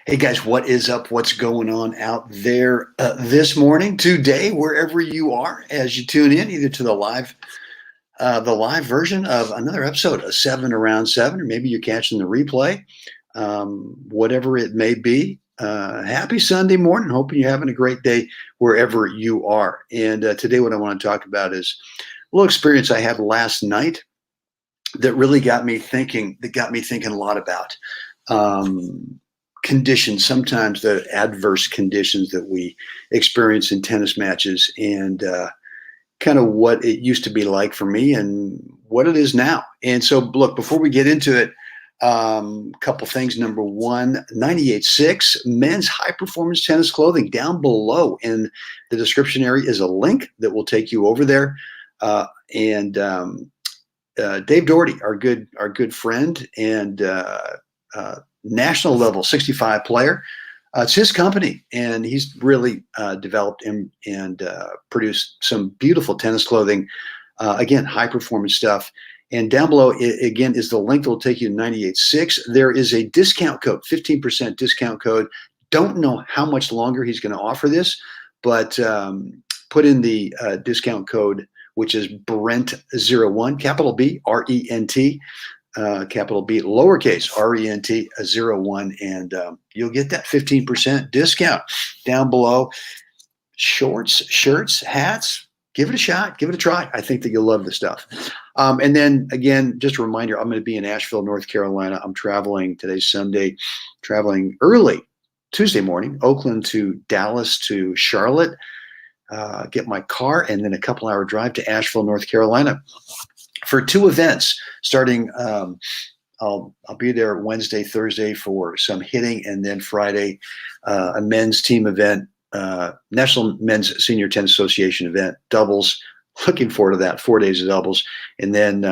Hey guys, what is up? What's going on out there this morning, today, wherever you are, as you tune in either to the live version of another episode of Seven Around Seven, or maybe you're catching the replay, whatever it may be. Happy Sunday morning. Hoping you're having a great day wherever you are. And today, what I want to talk about is a little experience I had last night that really got me thinking. That got me thinking a lot about. Conditions, sometimes the adverse conditions that we experience in tennis matches, and kind of what it used to be like for me and what it is now. And so, look, before we get into it, a couple things. Number one, 98.6 men's high performance tennis clothing. Down below in the description area is a link that will take you over there. And Dave Doherty, our good friend and national level 65 player. It's his company, and he's really developed and produced some beautiful tennis clothing. Again, high performance stuff. And down below, again, is the link that will take you to 98.6. There is a discount code, 15% discount code. Don't know how much longer he's going to offer this, but put in the discount code, which is Brent01, capital B, R-E-N-T. Capital B, lowercase R-E-N-T, 01, and you'll get that 15% discount. Down below, shorts, shirts, hats. Give it a shot. Give it a try. I think that you'll love the stuff. And then, again, just a reminder, I'm going to be in Asheville, North Carolina. I'm traveling. Today's Sunday, traveling early Tuesday morning, Oakland to Dallas to Charlotte, get my car, and then a couple-hour drive to Asheville, North Carolina, for two events starting. I'll be there Wednesday, Thursday for some hitting, and then Friday, a men's team event, National Men's Senior Tennis Association event, doubles. Looking forward to that, 4 days of doubles. And then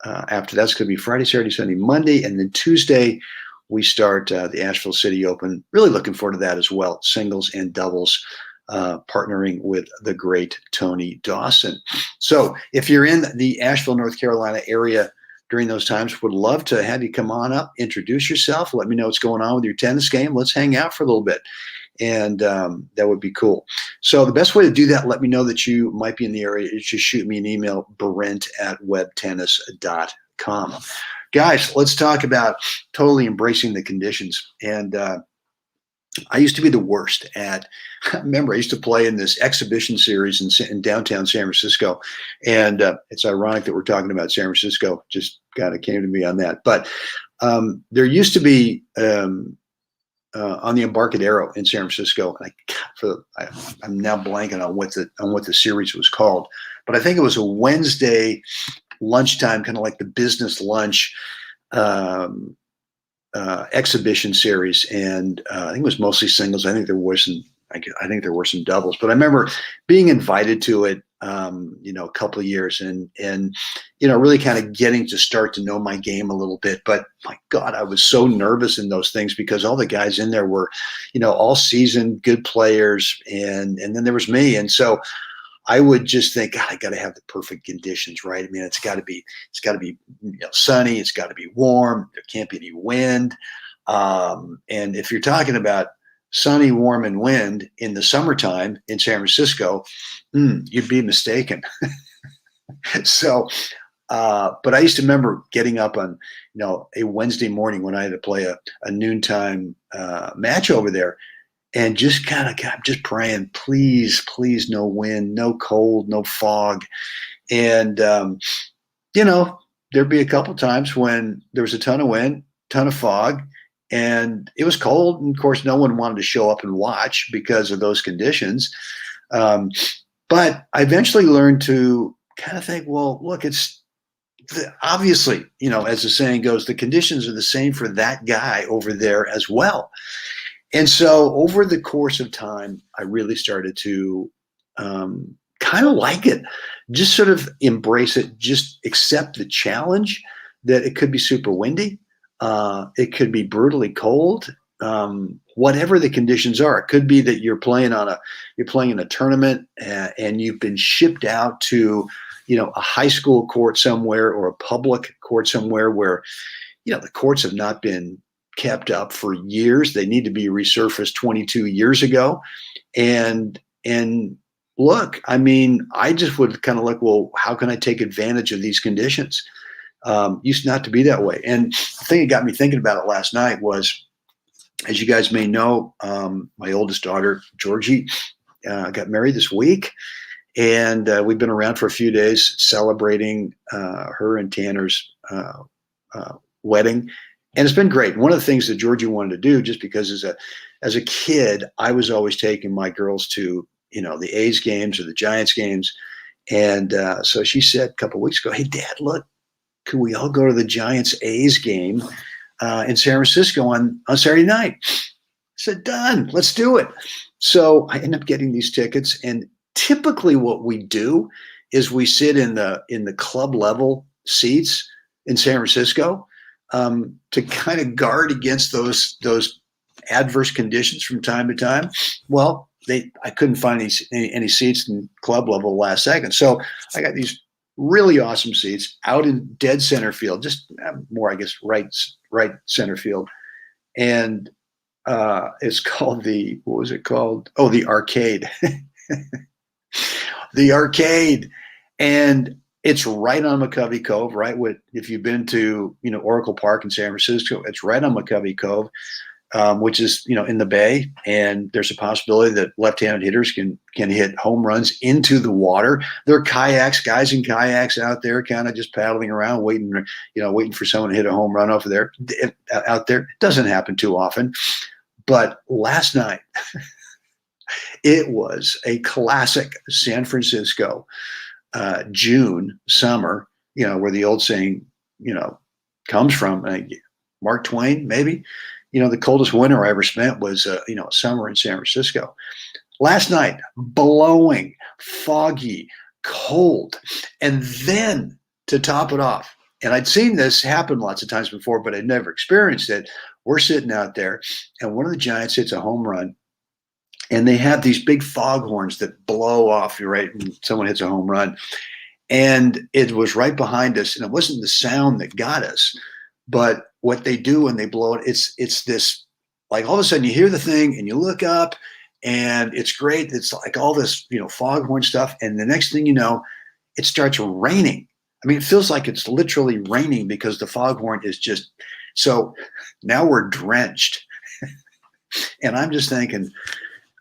after that's going to be Friday, Saturday, Sunday, Monday. And then Tuesday, we start the Asheville City Open. Really looking forward to that as well, singles and doubles. Partnering with the great Tony Dawson. So if you're in the Asheville, North Carolina area during those times, would love to have you come on up, introduce yourself, let me know what's going on with your tennis game. Let's hang out for a little bit. And that would be cool. So the best way to do that, let me know that you might be in the area, is just shoot me an email, brent@webtennis.com. Guys, let's talk about totally embracing the conditions. And I used to be the worst at, remember, I used to play in this exhibition series in downtown San Francisco. And it's ironic that we're talking about San Francisco, just kind of came to me on that. But there used to be on the Embarcadero in San Francisco, and I'm now blanking on what the series was called, but I think it was a Wednesday lunchtime, kind of like the business lunch exhibition series, and I think it was mostly singles. I think there were some doubles, but I remember being invited to it, a couple of years, and really kind of getting to start to know my game a little bit. But my God, I was so nervous in those things because all the guys in there were, all seasoned, good players, and then there was me, and so I would just think, God, I got to have the perfect conditions, right? I mean, it's got to be sunny. It's got to be warm. There can't be any wind. And if you're talking about sunny, warm, and wind in the summertime in San Francisco, you'd be mistaken. So, but I used to remember getting up on, a Wednesday morning when I had to play a noontime match over there, and just kind of just praying, please, no wind, no cold, no fog. And, there'd be a couple times when there was a ton of wind, ton of fog, and it was cold. And of course, no one wanted to show up and watch because of those conditions. But I eventually learned to kind of think, well, look, it's obviously, as the saying goes, the conditions are the same for that guy over there as well. And so over the course of time, I really started to kind of like it, just sort of embrace it, just accept the challenge that it could be super windy. It could be brutally cold, whatever the conditions are. It could be that you're playing in a tournament and you've been shipped out to, a high school court somewhere or a public court somewhere where, the courts have not been kept up for years. They need to be resurfaced 22 years ago. And look, I mean, I just would kind of like, well, how can I take advantage of these conditions? Used not to be that way. And the thing that got me thinking about it last night was, as you guys may know, my oldest daughter, Georgie, got married this week. And we've been around for a few days celebrating her and Tanner's wedding. And it's been great. One of the things that Georgie wanted to do, just because as a kid, I was always taking my girls to, the A's games or the Giants games. And so she said a couple of weeks ago, hey, Dad, look, could we all go to the Giants A's game in San Francisco on Saturday night? I said, done, let's do it. So I ended up getting these tickets. And typically what we do is we sit in the club level seats in San Francisco to kind of guard against those adverse conditions from time to time. Well, I couldn't find any seats in club level last second. So I got these really awesome seats out in dead center field, just more, I guess, right center field. And it's called what was it called? Oh, the Arcade. The Arcade. And it's right on McCovey Cove, right? If you've been to, Oracle Park in San Francisco, it's right on McCovey Cove, which is, in the Bay. And there's a possibility that left-handed hitters can hit home runs into the water. There are guys in kayaks out there kind of just paddling around, waiting for someone to hit a home run out there. It doesn't happen too often. But last night, it was a classic San Francisco June summer, where the old saying, comes from. Mark Twain, maybe. The coldest winter I ever spent was, summer in San Francisco. Last night, blowing, foggy, cold. And then to top it off, and I'd seen this happen lots of times before, but I'd never experienced it. We're sitting out there, and one of the Giants hits a home run, and they have these big foghorns that blow off, right, when someone hits a home run. And it was right behind us, and it wasn't the sound that got us, but what they do when they blow it, it's this, like all of a sudden you hear the thing and you look up and it's great. It's like all this, foghorn stuff. And the next thing you know, it starts raining. I mean, it feels like it's literally raining because the foghorn is just, so now we're drenched. And I'm just thinking,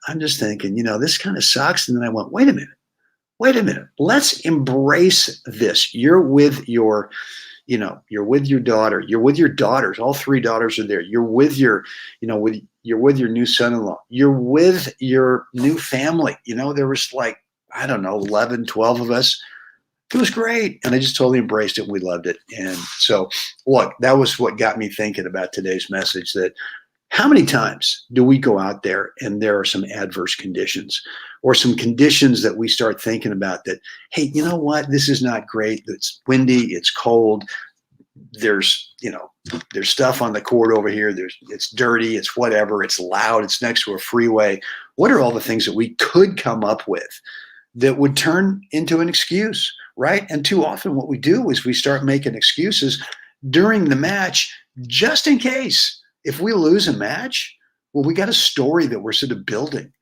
this kind of sucks. And then I went, wait a minute, let's embrace this. You're with your daughter, you're with your daughters, all three daughters are there. You're with your, you're with your new son-in-law, you're with your new family. There was 11, 12 of us. It was great. And I just totally embraced it. We loved it. And so look, that was what got me thinking about today's message, that how many times do we go out there and there are some adverse conditions or some conditions that we start thinking about that, hey, you know what? This is not great. It's windy. It's cold. There's stuff on the court over here. It's dirty. It's whatever. It's loud. It's next to a freeway. What are all the things that we could come up with that would turn into an excuse, right? And too often what we do is we start making excuses during the match just in case. If we lose a match, well, we got a story that we're sort of building.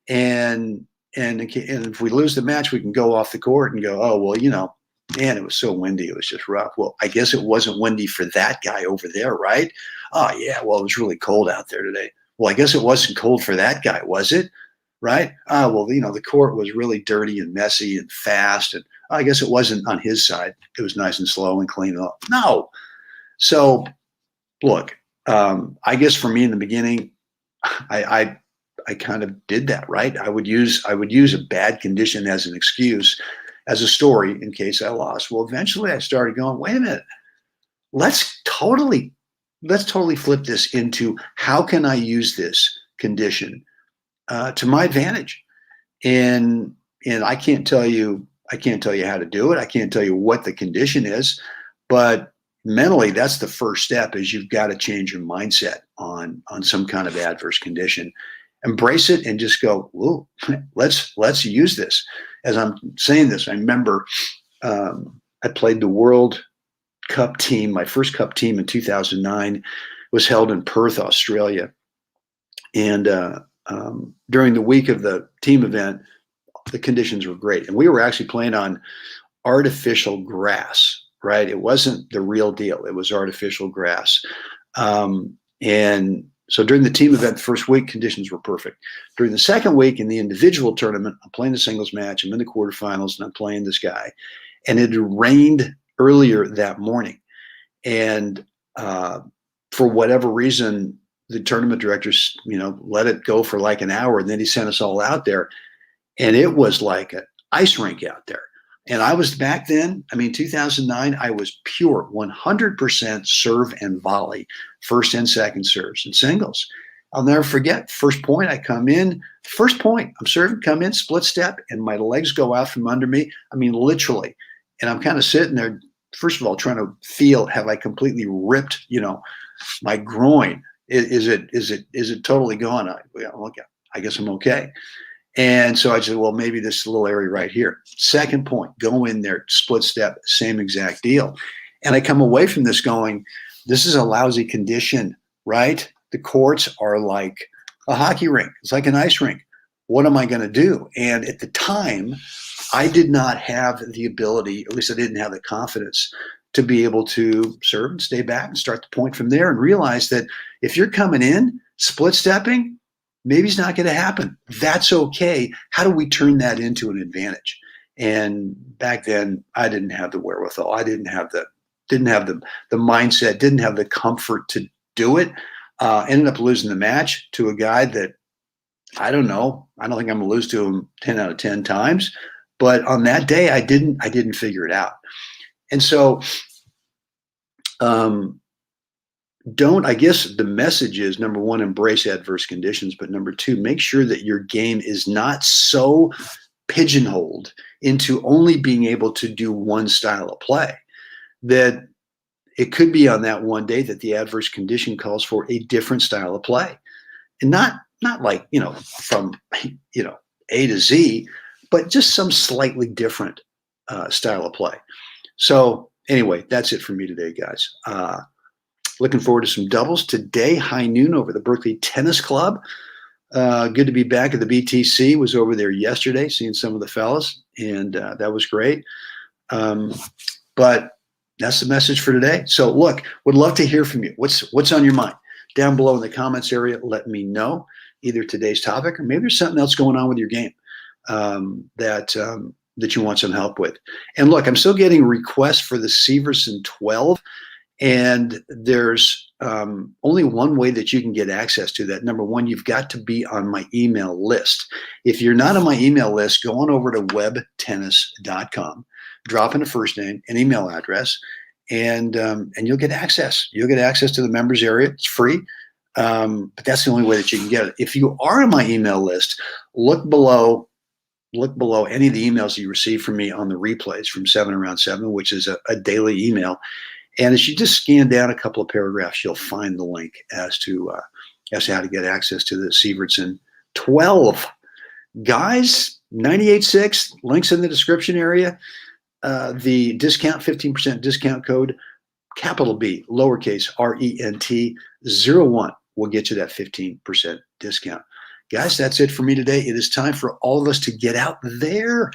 And if we lose the match, we can go off the court and go, oh, well, man, it was so windy. It was just rough. Well, I guess it wasn't windy for that guy over there, right? Oh, yeah, well, it was really cold out there today. Well, I guess it wasn't cold for that guy, was it? Right? Oh, well, the court was really dirty and messy and fast. And I guess it wasn't on his side. It was nice and slow and clean up. No. So, look, I guess for me in the beginning, I kind of did that, right? I would use a bad condition as an excuse, as a story in case I lost. Well, eventually I started going, wait a minute, let's totally flip this into how can I use this condition to my advantage? And I can't tell you how to do it. I can't tell you what the condition is, but mentally, that's the first step, is you've got to change your mindset on some kind of adverse condition. Embrace it and just go, whoa, let's use this. As I'm saying this, I remember I played the World Cup team, my first Cup team in 2009. was held in Perth, Australia. And during the week of the team event, the conditions were great. And we were actually playing on artificial grass, right? It wasn't the real deal. It was artificial grass. And so during the team event, the first week, conditions were perfect. During the second week in the individual tournament, I'm playing the singles match. I'm in the quarterfinals, and I'm playing this guy. And it had rained earlier that morning. And for whatever reason, the tournament directors, let it go for like an hour. And then he sent us all out there. And it was like an ice rink out there. And I was back then, 2009, I was pure 100% serve and volley, first and second serves and singles. I'll never forget, first point, I come in, first point, I'm serving, come in, split step, and my legs go out from under me. Literally. And I'm kind of sitting there, first of all, trying to feel, have I completely ripped, my groin? Is it totally gone? I guess I'm okay. And so I said, well, maybe this little area right here. Second point, go in there, split step, same exact deal. And I come away from this going, this is a lousy condition, right? The courts are like a hockey rink. It's like an ice rink. What am I going to do? And at the time, I did not have the ability, at least I didn't have the confidence to be able to serve and stay back and start the point from there and realize that if you're coming in, split stepping, maybe it's not going to happen. That's okay. How do we turn that into an advantage? And back then, I didn't have the wherewithal. I didn't have the mindset, didn't have the comfort to do it. Ended up losing the match to a guy that I don't know. I don't think I'm going to lose to him 10 out of 10 times. But on that day, I didn't figure it out. And so I guess the message is, number one, embrace adverse conditions, but number two, make sure that your game is not so pigeonholed into only being able to do one style of play that it could be on that one day that the adverse condition calls for a different style of play. And not like, from, A to Z, but just some slightly different style of play. So anyway, that's it for me today, guys. Looking forward to some doubles today, high noon over the Berkeley Tennis Club. Good to be back at the BTC. Was over there yesterday, seeing some of the fellas, and that was great. But that's the message for today. So look, would love to hear from you. What's on your mind? Down below in the comments area, let me know either today's topic or maybe there's something else going on with your game that you want some help with. And look, I'm still getting requests for the Severson 12. And there's only one way that you can get access to that. Number one, you've got to be on my email list. If you're not on my email list, go on over to webtennis.com, drop in a first name and email address, and you'll get access. You'll get access to the members area. It's free, but that's the only way that you can get it. If you are on my email list, look below any of the emails you receive from me on the replays from 7 around 7, which is a daily email. And as you just scan down a couple of paragraphs, you'll find the link as to how to get access to the Severson 12. Guys, 98.6, links in the description area. The discount, 15% discount code, capital B, lowercase RENT 01 will get you that 15% discount. Guys, that's it for me today. It is time for all of us to get out there,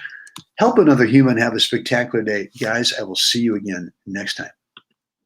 help another human have a spectacular day. Guys, I will see you again next time.